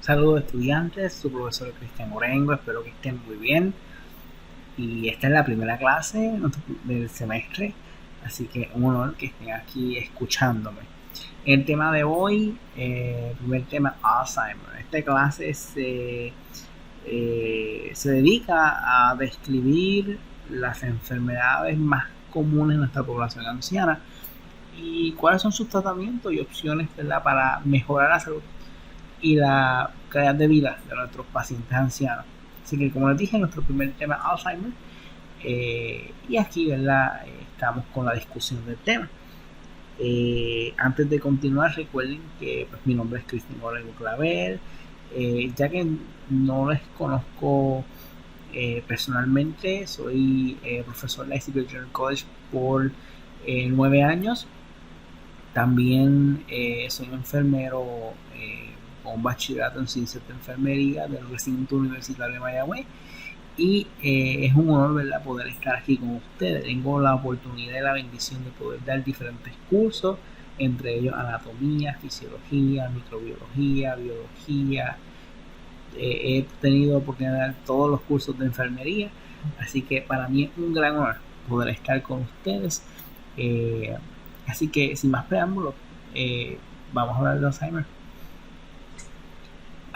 Saludos estudiantes, su profesor Cristian Orengo, espero que estén muy bien. Y esta es la primera clase del semestre, así que un honor que estén aquí escuchándome. El tema de hoy, el primer tema, Alzheimer. Esta clase se dedica a describir las enfermedades más comunes en nuestra población anciana y cuáles son sus tratamientos y opciones, ¿verdad?, para mejorar la salud y la calidad de vida de nuestros pacientes ancianos. Así que, como les dije, nuestro primer tema, Alzheimer, y aquí, ¿verdad?, estamos con la discusión del tema. Antes de continuar, recuerden que pues, mi nombre es Cristian Orengo Clavel. Ya que no les conozco personalmente, soy profesor de ICP Junior College por 9 años. También soy enfermero con bachillerato en ciencias de enfermería del recinto universitario de Mayagüez. Y es un honor, ¿verdad?, poder estar aquí con ustedes. Tengo la oportunidad y la bendición de poder dar diferentes cursos, entre ellos anatomía, fisiología, microbiología, biología. He tenido oportunidad de dar todos los cursos de enfermería, así que para mí es un gran honor poder estar con ustedes. Así que sin más preámbulos, vamos a hablar de Alzheimer.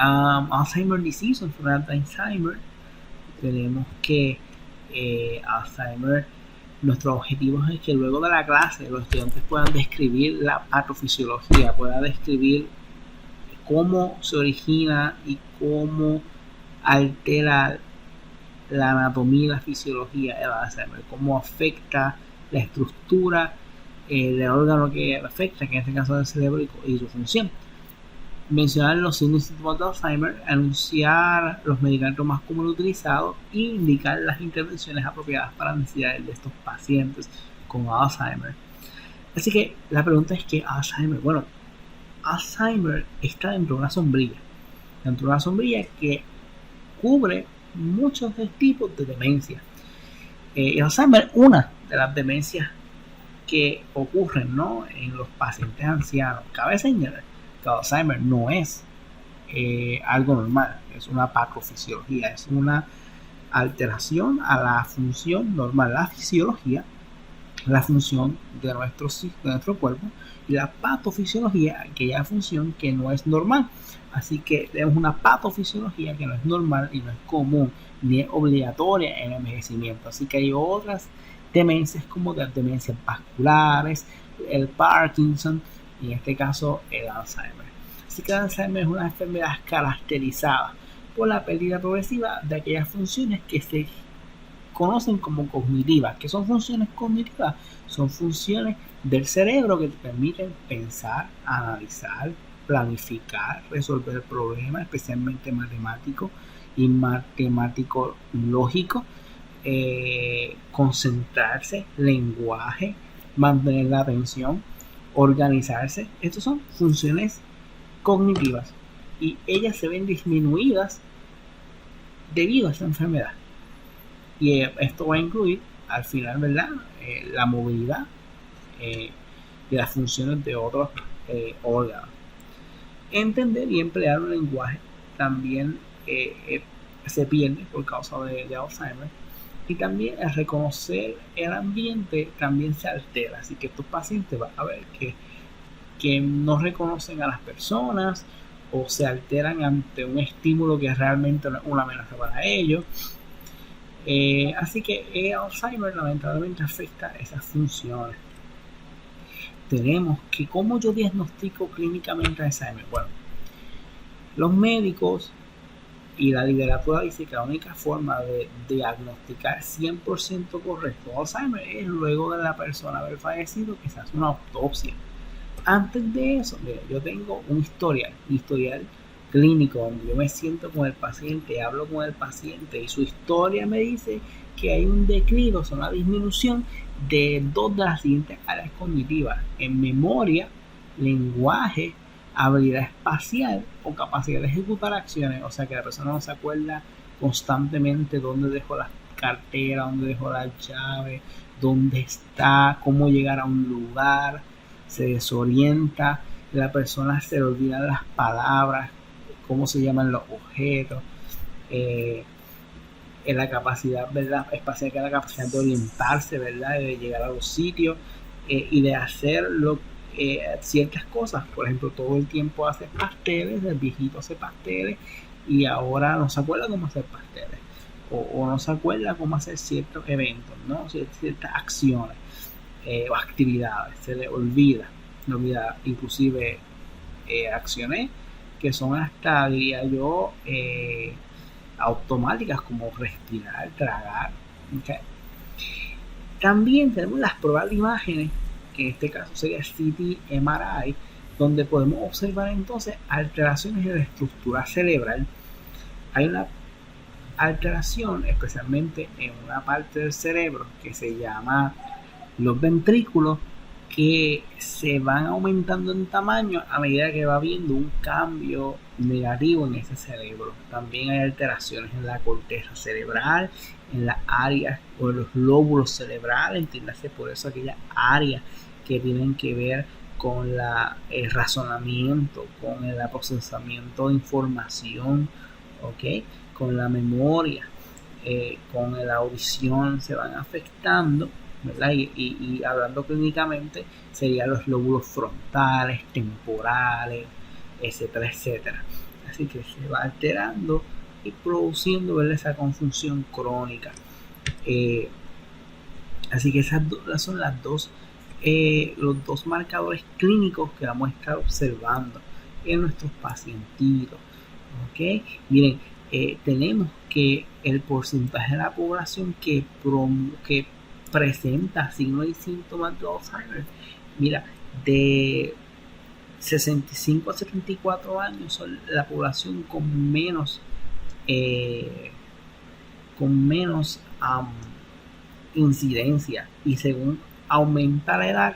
Alzheimer disease, enfermedad de Alzheimer. Tenemos que Alzheimer, nuestro objetivo es que luego de la clase los estudiantes puedan describir la patofisiología, puedan describir cómo se origina y cómo altera la anatomía y la fisiología del Alzheimer, cómo afecta la estructura del órgano que afecta, que en este caso es el cerebro y su función. Mencionar los signos y síntomas de Alzheimer, anunciar los medicamentos más comunes utilizados e indicar las intervenciones apropiadas para necesidades de estos pacientes con Alzheimer. Así que la pregunta es ¿qué Alzheimer? Bueno, Alzheimer está dentro de una sombrilla que cubre muchos tipos de demencia. Alzheimer, una de las demencias que ocurren, ¿no?, en los pacientes ancianos. Cabe señalar que Alzheimer no es algo normal, es una patofisiología, es una alteración a la función normal, la fisiología, la función de nuestro cuerpo, y la patofisiología, aquella función que no es normal. Así que tenemos una patofisiología que no es normal y no es común ni es obligatoria en el envejecimiento. Así que hay otras demencias como las demencias vasculares, el Parkinson y en este caso el Alzheimer. Así que el Alzheimer es una enfermedad caracterizada por la pérdida progresiva de aquellas funciones que se conocen como cognitivas. ¿Qué son funciones cognitivas? Son funciones del cerebro que te permiten pensar, analizar, planificar, resolver problemas, especialmente matemáticos y matemático lógico, concentrarse, lenguaje, mantener la atención, organizarse. Estas son funciones cognitivas y ellas se ven disminuidas debido a esta enfermedad. Y esto va a incluir al final, ¿verdad?, la movilidad y las funciones de otros órganos. Entender y emplear un lenguaje también se pierde por causa de Alzheimer, y también el reconocer el ambiente también se altera. Así que estos pacientes van a ver que no reconocen a las personas o se alteran ante un estímulo que realmente no es una amenaza para ellos. Así que Alzheimer lamentablemente afecta esas funciones. Tenemos que cómo yo diagnostico clínicamente Alzheimer. Bueno, los médicos y la literatura dice que la única forma de diagnosticar 100% correcto Alzheimer es luego de la persona haber fallecido que se hace una autopsia. Antes de eso, mira, yo tengo un historial clínico donde yo me siento con el paciente, hablo con el paciente y su historia me dice que hay un declive, o sea, una disminución de 2 de las siguientes áreas cognitivas: en memoria, lenguaje, habilidad espacial o capacidad de ejecutar acciones. O sea, que la persona no se acuerda constantemente dónde dejó la cartera, dónde dejó la llave, dónde está, cómo llegar a un lugar, se desorienta, la persona se le olvidan las palabras, cómo se llaman los objetos, en la capacidad, ¿verdad?, espacial, que es la capacidad de orientarse, ¿verdad?, de llegar a los sitios y de hacer ciertas cosas. Por ejemplo, todo el tiempo hace pasteles, el viejito hace pasteles y ahora no se acuerda cómo hacer pasteles o no se acuerda cómo hacer ciertos eventos, ¿no?, ciertas acciones o actividades, se le olvida inclusive acciones que son hasta, diría yo, automáticas, como respirar, tragar. ¿Okay? También tenemos las pruebas de imágenes, que en este caso sería CT MRI, donde podemos observar entonces alteraciones en la estructura cerebral. Hay una alteración especialmente en una parte del cerebro que se llama los ventrículos, que se van aumentando en tamaño a medida que va habiendo un cambio negativo en ese cerebro. También hay alteraciones en la corteza cerebral, en las áreas o en los lóbulos cerebrales, entiéndase por eso aquellas áreas que tienen que ver con el razonamiento, con el procesamiento de información, ¿okay?, con la memoria, con la audición, se van afectando, ¿verdad? Y hablando clínicamente, serían los lóbulos frontales, temporales, etcétera, etcétera. Así que se va alterando y produciendo, ¿verdad?, esa confusión crónica. Así que esas son los dos marcadores clínicos que vamos a estar observando en nuestros pacientitos. ¿Okay? Miren, tenemos que el porcentaje de la población que presenta signos y síntomas de Alzheimer, mira, de 65 a 74 años son la población con menos incidencia, y según aumenta la edad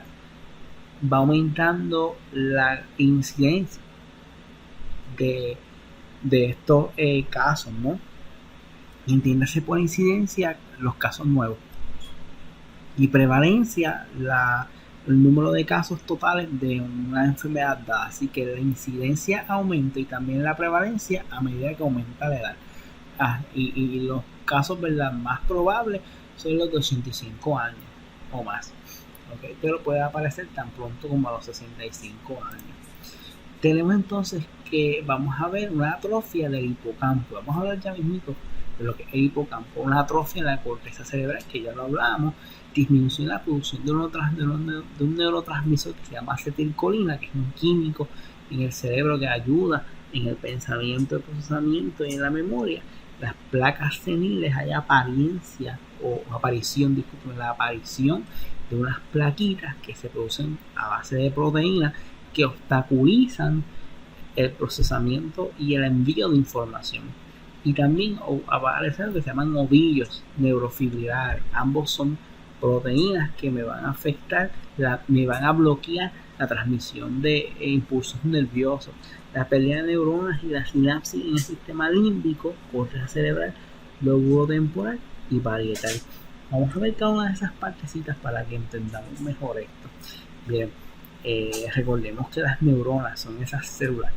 va aumentando la incidencia de estos casos, ¿no? Entiéndase por incidencia los casos nuevos, y prevalencia el número de casos totales de una enfermedad dada. Así que la incidencia aumenta y también la prevalencia a medida que aumenta la edad. Y los casos, ¿verdad?, más probables son los de 85 años o más, ¿okay?, pero puede aparecer tan pronto como a los 65 años. Tenemos entonces que vamos a ver una atrofia del hipocampo. Vamos a hablar ya mismo de lo que es el hipocampo, una atrofia en la corteza cerebral, que ya lo hablamos, disminución en la producción de un neurotransmisor que se llama acetilcolina, que es un químico en el cerebro que ayuda en el pensamiento, el procesamiento y en la memoria. Las placas seniles, hay aparición de unas plaquitas que se producen a base de proteínas que obstaculizan el procesamiento y el envío de información. Y también aparecen lo que se llaman ovillos neurofibrilares. Ambos son proteínas que me van a afectar, me van a bloquear la transmisión de impulsos nerviosos, la pérdida de neuronas y la sinapsis en el sistema límbico, corteza cerebral, lóbulo temporal y parietal. Vamos a ver cada una de esas partecitas para que entendamos mejor esto. Bien, recordemos que las neuronas son esas células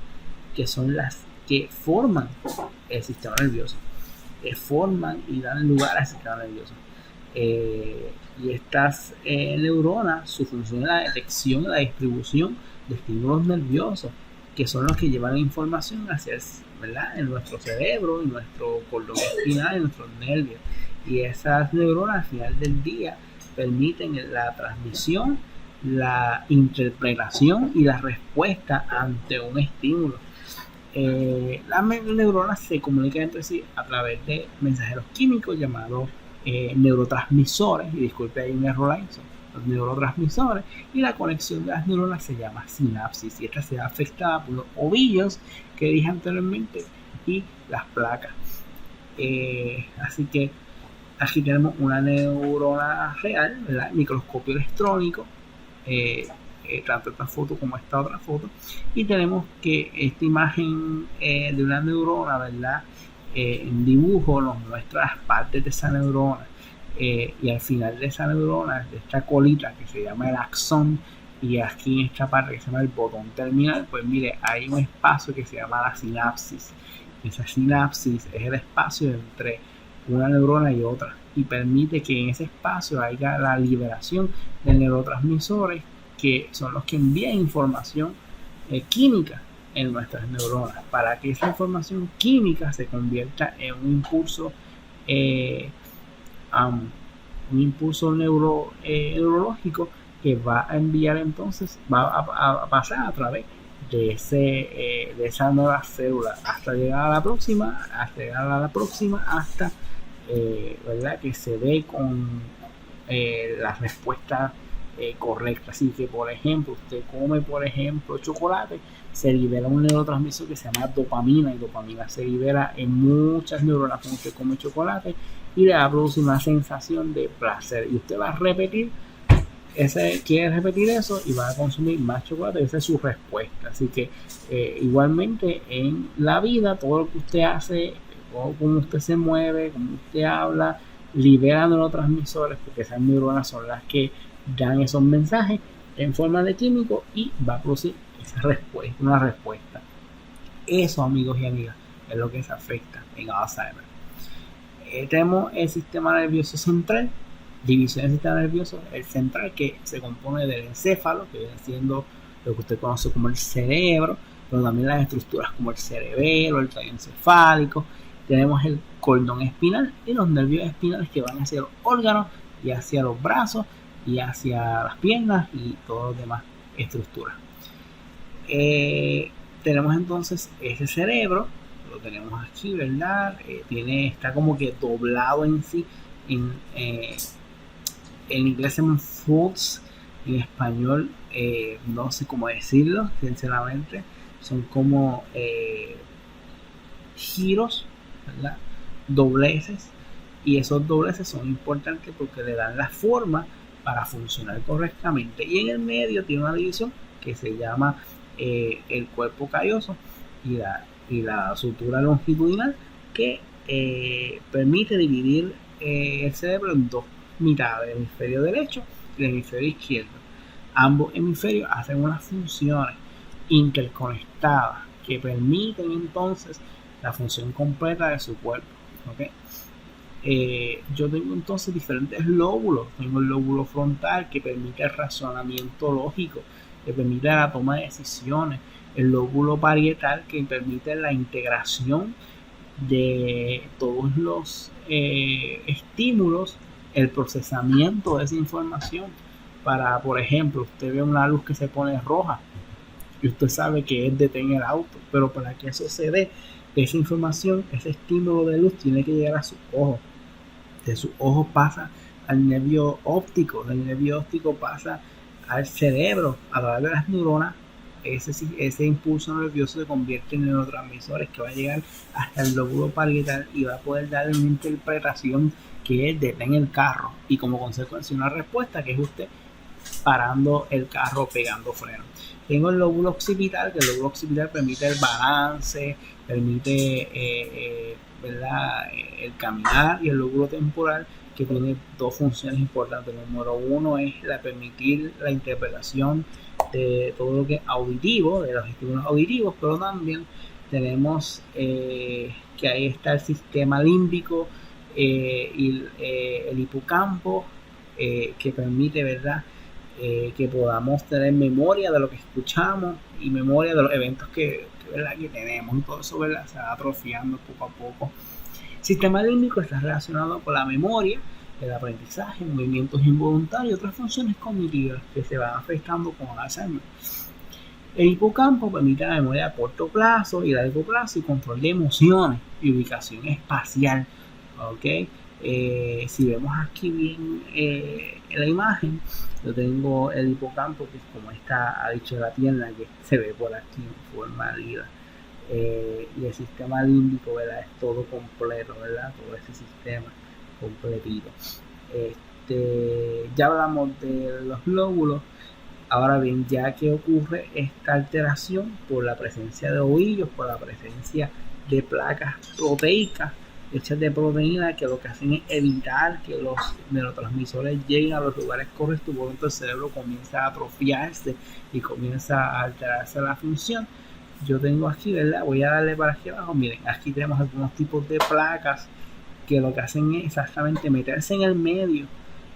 que son las que forman el sistema nervioso, forman y dan lugar al sistema nervioso. Y estas neuronas, su función es la detección y la distribución de estímulos nerviosos, que son los que llevan la información hacia, ¿verdad?, en nuestro cerebro, en nuestro cordón espinal, en nuestros nervios. Y esas neuronas al final del día permiten la transmisión, la interpretación y la respuesta ante un estímulo. Las neuronas se comunican entre sí a través de mensajeros químicos llamados neurotransmisores, y disculpe, hay un error ahí, son los neurotransmisores, y la conexión de las neuronas se llama sinapsis, y esta se ve afectada por los ovillos que dije anteriormente y las placas. Así que aquí tenemos una neurona real, ¿verdad?, microscopio electrónico, tanto esta foto como esta otra foto, y tenemos que esta imagen de una neurona, ¿verdad?, en dibujo nos muestra las partes de esa neurona, y al final de esa neurona, de esta colita que se llama el axón, y aquí en esta parte que se llama el botón terminal, pues mire, hay un espacio que se llama la sinapsis. Esa sinapsis es el espacio entre una neurona y otra y permite que en ese espacio haya la liberación de neurotransmisores que son los que envían información química en nuestras neuronas para que esa información química se convierta en un impulso neurológico que va a enviar entonces, va a pasar a través de esa nueva célula hasta llegar a la próxima, hasta ¿verdad? Que se dé con la respuesta correcta. Así que, por ejemplo, usted come, por ejemplo, chocolate, se libera un neurotransmisor que se llama dopamina, y dopamina se libera en muchas neuronas cuando usted come chocolate y le va a producir una sensación de placer. Y usted va a quiere repetir eso y va a consumir más chocolate, y esa es su respuesta. Así que igualmente en la vida, todo lo que usted hace, cómo usted se mueve, cómo usted habla, libera neurotransmisores, porque esas neuronas son las que dan esos mensajes en forma de químico y va a producir esa respuesta, una respuesta. Eso, amigos y amigas, es lo que se afecta en Alzheimer. Tenemos el sistema nervioso central, división del sistema nervioso, el central, que se compone del encéfalo, que viene siendo lo que usted conoce como el cerebro, pero también las estructuras como el cerebelo, el tallo encefálico. Tenemos el cordón espinal y los nervios espinales que van hacia los órganos y hacia los brazos y hacia las piernas y todas las demás estructuras. Tenemos entonces ese cerebro, lo tenemos aquí, ¿verdad? Está como que doblado en sí. En inglés se llaman folds, en español no sé cómo decirlo, sinceramente. Son como giros, ¿verdad? Dobleces, y esos dobleces son importantes porque le dan la forma para funcionar correctamente. Y en el medio tiene una división que se llama el cuerpo calloso y la sutura longitudinal, que permite dividir el cerebro en dos mitades, el hemisferio derecho y el hemisferio izquierdo. Ambos hemisferios hacen unas funciones interconectadas que permiten entonces la función completa de su cuerpo. ¿Okay? Yo tengo entonces diferentes lóbulos. Tengo el lóbulo frontal, que permite el razonamiento lógico, que permite la toma de decisiones. El lóbulo parietal, que permite la integración de todos los estímulos, el procesamiento de esa información. Para, por ejemplo, usted ve una luz que se pone roja y usted sabe que es detener el auto, pero para que eso se dé, esa información, ese estímulo de luz tiene que llegar a sus ojos. De sus ojos pasa al nervio óptico, del nervio óptico pasa al cerebro a través de las neuronas. Ese impulso nervioso se convierte en neurotransmisores que va a llegar hasta el lóbulo parietal y va a poder darle una interpretación que es detén el carro, y como consecuencia una respuesta que es usted parando el carro, pegando freno. Tengo el lóbulo occipital, que el lóbulo occipital permite el balance, permite ¿verdad? El caminar, y el lóbulo temporal, que tiene dos funciones importantes. Número uno es permitir la interpretación de todo lo que es auditivo, de los estímulos auditivos, pero también tenemos que ahí está el sistema límbico y el hipocampo, que permite, ¿verdad? Que podamos tener memoria de lo que escuchamos y memoria de los eventos que tenemos, y todo eso, ¿verdad? Se va atrofiando poco a poco. El sistema límbico está relacionado con la memoria, el aprendizaje, movimientos involuntarios y otras funciones cognitivas que se van afectando con Alzheimer. El hipocampo permite la memoria a corto plazo y largo plazo y control de emociones y ubicación espacial. ¿Okay? Si vemos aquí bien en la imagen, yo tengo el hipocampo, que es como ha dicho la pierna, que se ve por aquí en forma lila. Y el sistema límbico, ¿verdad? Es todo completo, ¿verdad? Todo ese sistema completito. Ya hablamos de los lóbulos. Ahora bien, ya que ocurre esta alteración por la presencia de ovillos, por la presencia de placas proteicas, hechas de proteína que lo que hacen es evitar que los neurotransmisores lleguen a los lugares correctos, por lo tanto el cerebro comienza a atrofiarse y comienza a alterarse la función. Yo tengo aquí, ¿verdad? Voy a darle para aquí abajo. Miren, aquí tenemos algunos tipos de placas que lo que hacen es exactamente meterse en el medio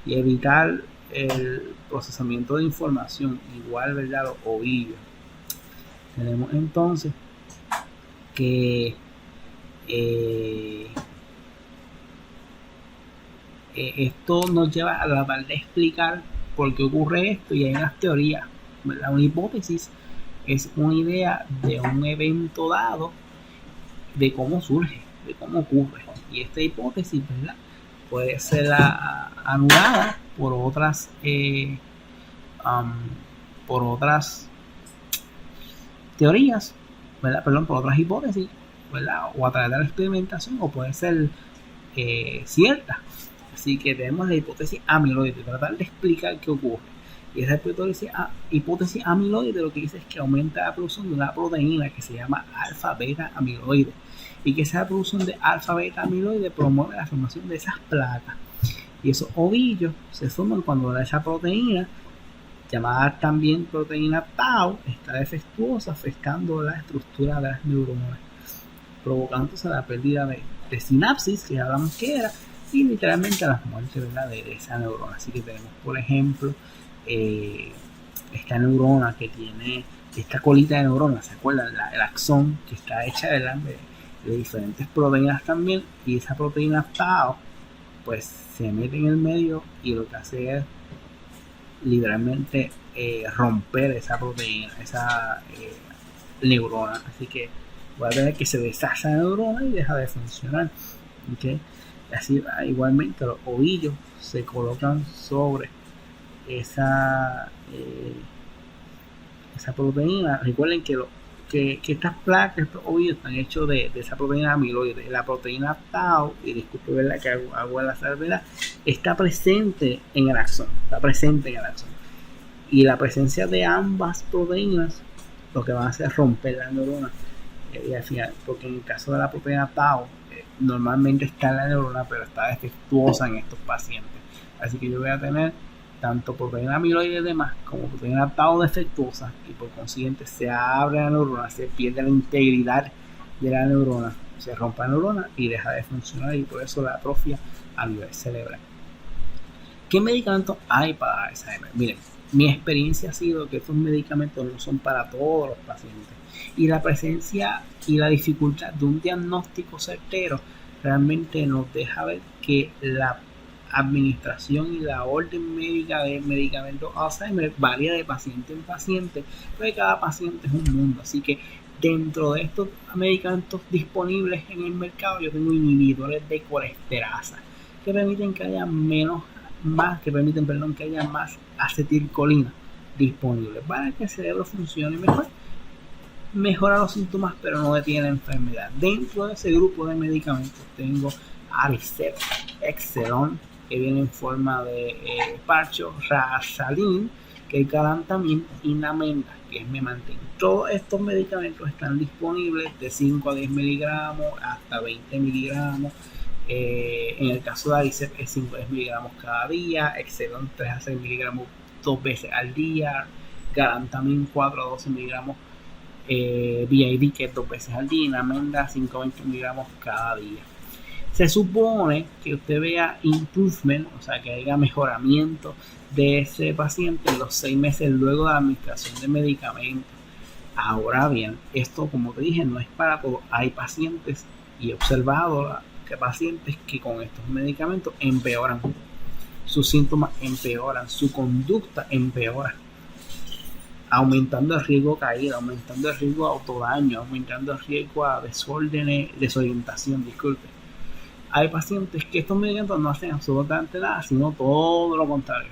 y evitar el procesamiento de información. Igual, ¿verdad? Los ovillos. Tenemos entonces que esto nos lleva a tratar de explicar por qué ocurre esto, y hay unas teorías, ¿verdad? Una hipótesis es una idea de un evento dado, de cómo surge, de cómo ocurre, y esta hipótesis, ¿verdad?, puede ser anulada por otras teorías, ¿verdad? Perdón, por otras hipótesis, ¿verdad? O a través de la experimentación, o puede ser cierta. Así que tenemos la hipótesis amiloide, tratar de explicar qué ocurre. Y esa hipótesis amiloide lo que dice es que aumenta la producción de una proteína que se llama alfa-beta amiloide, y que esa producción de alfa-beta amiloide promueve la formación de esas placas, y esos ovillos se forman cuando esa proteína, llamada también proteína tau, está defectuosa, afectando la estructura de las neuronas, provocándose la pérdida de sinapsis, que ya hablamos que era, y literalmente la muerte, ¿verdad?, de esa neurona. Así que tenemos, por ejemplo, esta neurona que tiene esta colita de neuronas, ¿se acuerdan? El axón, que está hecha de diferentes proteínas también, y esa proteína tau pues se mete en el medio y lo que hace es literalmente romper esa proteína, esa neurona. Así que voy a tener que se deshace la neurona y deja de funcionar, ¿okay? Así igualmente los ovillos se colocan sobre esa proteína. Recuerden que estas placas, estos ovillos están hechos de esa proteína amiloide. La proteína tau, y disculpe, ¿verdad?, que hago la salvedad, está presente en el axón, y la presencia de ambas proteínas lo que van a hacer es romper la neurona, y al final, porque en el caso de la proteína tau normalmente está en la neurona, pero está defectuosa en estos pacientes. Así que yo voy a tener tanto proteína amiloide de más como proteína tau defectuosa, y por consiguiente se abre la neurona, se pierde la integridad de la neurona, se rompe la neurona y deja de funcionar, y por eso la atrofia a nivel cerebral. ¿Qué medicamentos hay para Alzheimer? Miren, mi experiencia ha sido que estos medicamentos no son para todos los pacientes, y la presencia y la dificultad de un diagnóstico certero realmente nos deja ver que la administración y la orden médica de medicamentos Alzheimer varía de paciente en paciente, porque cada paciente es un mundo. Así que dentro de estos medicamentos disponibles en el mercado, yo tengo inhibidores de colesterasa que permiten que haya que haya más acetilcolina disponible para que el cerebro funcione mejor. Mejora los síntomas, pero no detiene la enfermedad. Dentro de ese grupo de medicamentos tengo Aricept, Excelon, que viene en forma de parcho, Rasalin, que es Galantamine, y Namenda, que es Memantine. Todos estos medicamentos están disponibles de 5 a 10 miligramos hasta 20 miligramos. En el caso de Aricept es 5 a 10 miligramos cada día, Excelon 3 a 6 miligramos 2 veces al día, Galantamine 4 a 12 miligramos BID, que es 2 veces al día, y Namenda 5 a 20 miligramos cada día. Se supone que usted vea improvement, o sea, que haya mejoramiento de ese paciente en los 6 meses luego de la administración de medicamentos. Ahora bien, esto, como te dije, no es para todos. Hay pacientes, y he observado que pacientes que con estos medicamentos empeoran, sus síntomas empeoran, su conducta empeora, aumentando el riesgo de caída, aumentando el riesgo de autodaño, aumentando el riesgo a desorientación, disculpe. Hay pacientes que estos medicamentos no hacen absolutamente nada, sino todo lo contrario.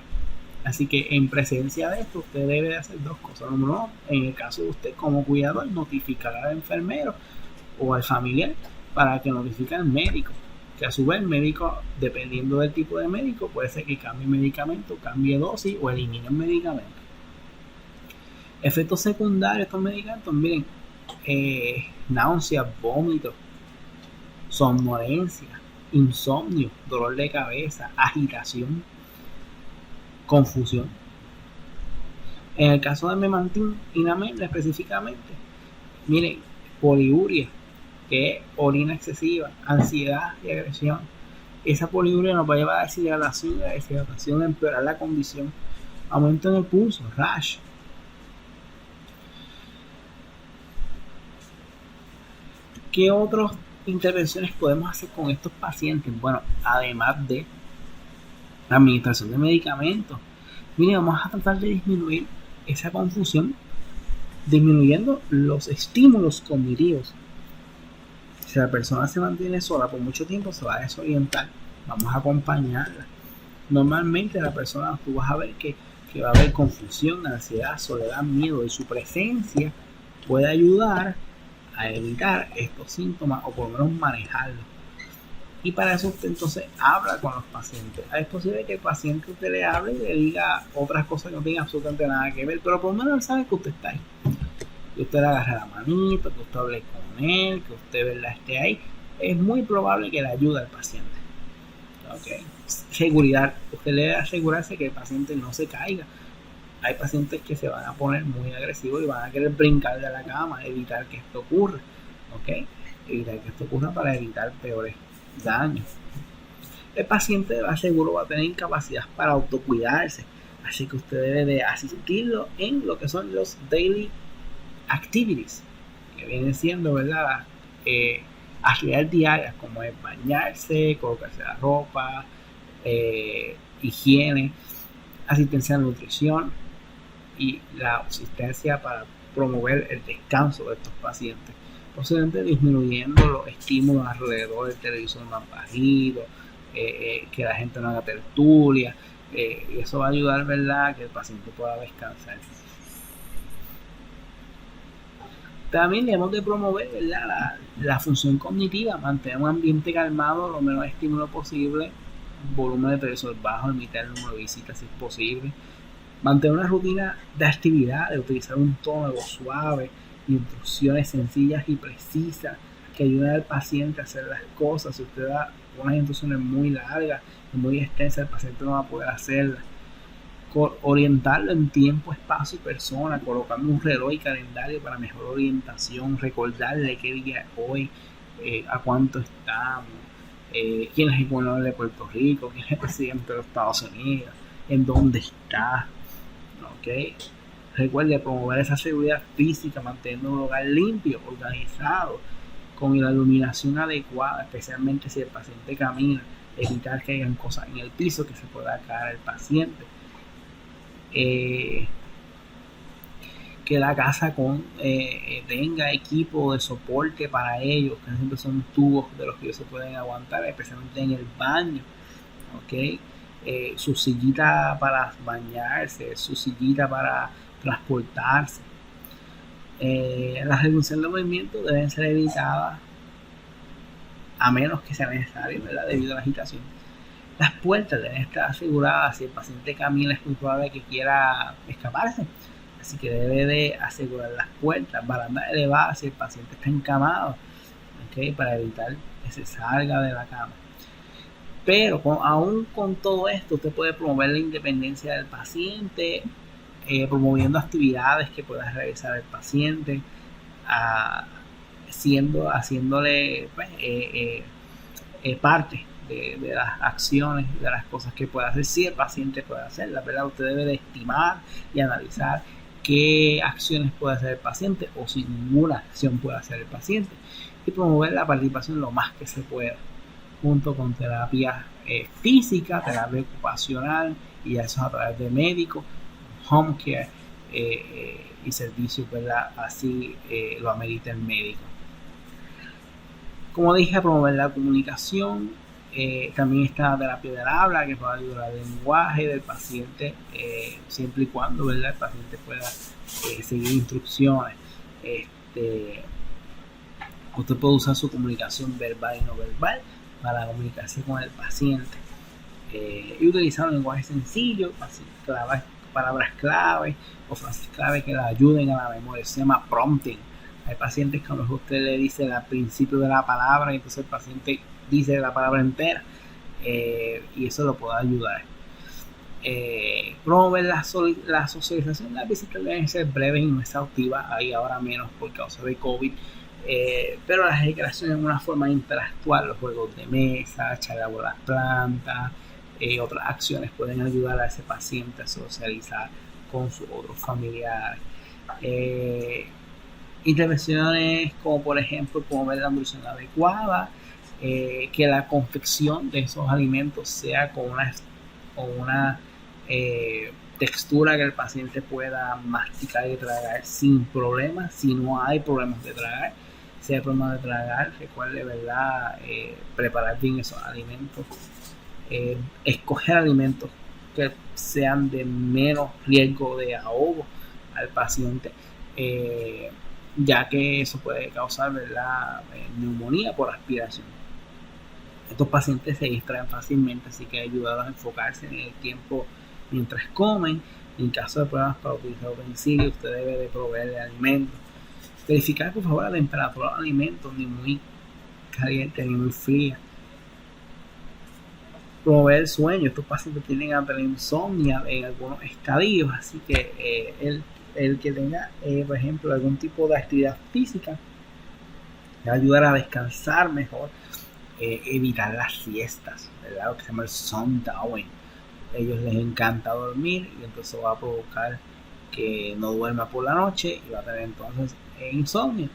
Así que en presencia de esto, usted debe de hacer dos cosas. Número uno, en el caso de usted como cuidador, notificar al enfermero o al familiar para que notifique al médico, que a su vez el médico, dependiendo del tipo de médico, puede ser que cambie medicamento, cambie dosis o elimine el medicamento. Efectos secundarios de estos medicamentos, miren, náuseas, vómitos, somnolencia, insomnio, dolor de cabeza, agitación, confusión. En el caso de memantin y namenda específicamente, miren, poliuria, que es orina excesiva, ansiedad y agresión. Esa poliuria nos va a llevar a deshidratación, y la deshidratación a empeorar la condición, aumento en el pulso, rash. ¿Qué otras intervenciones podemos hacer con estos pacientes? Bueno, además de la administración de medicamentos, mire, vamos a tratar de disminuir esa confusión disminuyendo los estímulos cognitivos. Si la persona se mantiene sola por mucho tiempo, se va a desorientar. Vamos a acompañarla. Normalmente la persona, tú vas a ver que va a haber confusión, ansiedad, soledad, miedo, y su presencia puede ayudar a evitar estos síntomas o por lo menos manejarlos. Y para eso usted entonces habla con los pacientes. Es posible que el paciente usted le hable y le diga otras cosas que no tienen absolutamente nada que ver, pero por lo menos él sabe que usted está ahí. Que usted le agarre la manito, que usted hable con él, que usted, ¿verdad?, esté ahí. Es muy probable que le ayude al paciente. ¿Okay? Seguridad. Usted debe asegurarse que el paciente no se caiga. Hay pacientes que se van a poner muy agresivos y van a querer brincar de la cama, evitar que esto ocurra. ¿Okay? Evitar que esto ocurra para evitar peores daños. El paciente seguro va a tener incapacidad para autocuidarse, así que usted debe de asistirlo en lo que son los daily activities, que vienen siendo, ¿verdad?, actividades diarias, como es bañarse, colocarse la ropa, higiene, asistencia a la nutrición y la asistencia para promover el descanso de estos pacientes, posiblemente disminuyendo los estímulos alrededor del televisor más bajito, que la gente no haga tertulia, y eso va a ayudar, ¿verdad?, a que el paciente pueda descansar. También debemos de promover, ¿verdad?, la función cognitiva, mantener un ambiente calmado, lo menos estímulo posible, volumen de televisor bajo, limitar el número de visitas si es posible, mantener una rutina de actividad, de utilizar un tono suave, instrucciones sencillas y precisas que ayuden al paciente a hacer las cosas. Si usted da unas instrucciones muy largas y muy extensas, el paciente no va a poder hacerlas. Orientarlo en tiempo, espacio y persona, colocando un reloj y calendario para mejor orientación, recordarle qué día es hoy, a cuánto estamos, quién es el gobernador de Puerto Rico, quién es el presidente de los Estados Unidos, en dónde está. ¿Okay? Recuerde promover esa seguridad física, manteniendo un hogar limpio, organizado, con la iluminación adecuada, especialmente si el paciente camina, evitar que hayan cosas en el piso que se pueda caer el paciente. Que la casa tenga equipo de soporte para ellos, que siempre son tubos de los que ellos se pueden aguantar, especialmente en el baño. ¿Okay? Su sillita para bañarse, su sillita para transportarse. Las reducciones de movimiento deben ser evitadas a menos que sea necesario, ¿verdad?, debido a la agitación. Las puertas deben estar aseguradas. Si el paciente camina, es muy probable que quiera escaparse, así que debe de asegurar las puertas. Barandas elevadas si el paciente está encamado, ¿okay?, para evitar que se salga de la cama. Pero aún con todo esto, usted puede promover la independencia del paciente, promoviendo actividades que pueda realizar el paciente, haciéndole parte de las acciones, de las cosas que puede hacer, si el paciente puede hacer. La verdad, usted debe de estimar y analizar qué acciones puede hacer el paciente o si ninguna acción puede hacer el paciente, y promover la participación lo más que se pueda, junto con terapia física, terapia ocupacional, y eso a través de médicos, home care y servicios, ¿verdad?, así lo amerita el médico. Como dije, promover la comunicación. También está la terapia del habla, que puede ayudar al lenguaje del paciente, siempre y cuando, ¿verdad?, el paciente pueda seguir instrucciones. Usted puede usar su comunicación verbal y no verbal para comunicarse con el paciente, y utilizar un lenguaje sencillo, palabras clave o frases clave que le ayuden a la memoria. Se llama prompting. Hay pacientes que a lo mejor usted le dice al principio de la palabra y entonces el paciente dice la palabra entera, y eso lo puede ayudar. Promover la socialización. Las visitas deben ser breves y no exhaustivas, ahí ahora menos por causa de COVID, pero la recreación es una forma de interactuar. Los juegos de mesa, charlar con las plantas, otras acciones pueden ayudar a ese paciente a socializar con sus otros familiares. Intervenciones como por ejemplo promover la nutrición adecuada, que la confección de esos alimentos sea con una textura que el paciente pueda masticar y tragar sin problemas. Si no hay problemas de tragar, si hay problemas de tragar, recuerde, ¿verdad? Preparar bien esos alimentos, escoger alimentos que sean de menos riesgo de ahogo al paciente, ya que eso puede causar, ¿verdad?, neumonía por aspiración. Estos pacientes se distraen fácilmente, así que ayudarlos a enfocarse en el tiempo mientras comen. En caso de problemas para utilizar utensilios, usted debe de proveerle alimentos. Verificar por favor la temperatura del alimento, ni muy caliente ni muy fría. Promover el sueño. Estos pacientes tienden a tener insomnia en algunos estadios, así que el que tenga, por ejemplo, algún tipo de actividad física le va a ayudar a descansar mejor. Evitar las siestas, ¿verdad? Lo que se llama el sundowning. A ellos les encanta dormir y entonces va a provocar que no duerma por la noche y va a tener entonces insomnio.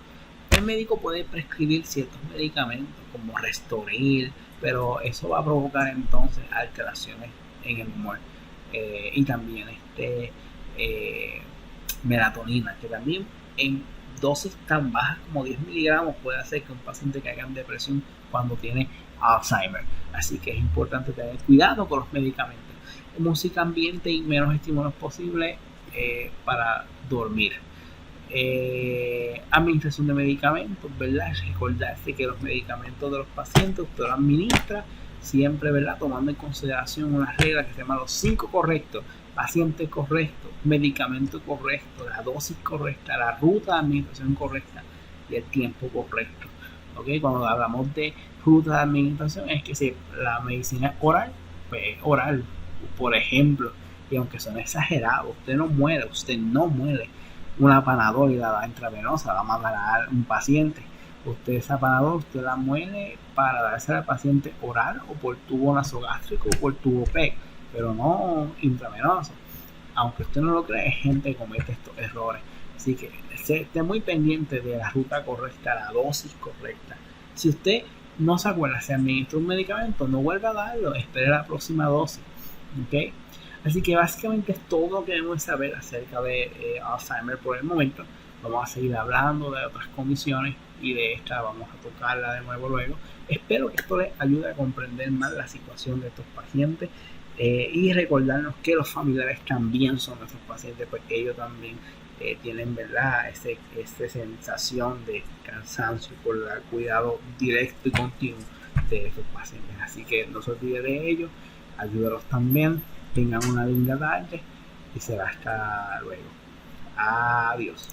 El médico puede prescribir ciertos medicamentos como Restoril, pero eso va a provocar entonces alteraciones en el humor, y también melatonina, que también en dosis tan bajas como 10 miligramos puede hacer que un paciente caiga en depresión cuando tiene Alzheimer. Así que es importante tener cuidado con los medicamentos. Música ambiente y menos estímulos posibles para dormir. Administración de medicamentos, ¿verdad? Recordarse que los medicamentos de los pacientes usted los administra siempre, ¿verdad?, tomando en consideración una regla que se llama los 5 correctos: paciente correcto, medicamento correcto, la dosis correcta, la ruta de administración correcta y el tiempo correcto. ¿Okay? Cuando hablamos de ruta de administración es que si la medicina es oral, pues oral, por ejemplo, y aunque son exagerados, usted no muele una Panadol y la da intravenosa, la va a mandar a un paciente. Usted esa Panadol, usted la muele para dársela al paciente oral o por tubo nasogástrico o por tubo PEG, pero no intravenoso. Aunque usted no lo cree, hay gente que comete estos errores. Así que esté muy pendiente de la ruta correcta, la dosis correcta. Si usted no se acuerda, se administra un medicamento, no vuelva a darlo, espere la próxima dosis. ¿Okay? Así que básicamente es todo lo que debemos saber acerca de Alzheimer por el momento. Vamos a seguir hablando de otras condiciones y de esta vamos a tocarla de nuevo luego. Espero que esto les ayude a comprender más la situación de estos pacientes, y recordarnos que los familiares también son nuestros pacientes, porque ellos también tienen, ¿verdad?, esa sensación de cansancio por el cuidado directo y continuo de estos pacientes. Así que no se olvide de ellos, ayúdalos también, tengan una linda tarde y será hasta luego. Adiós.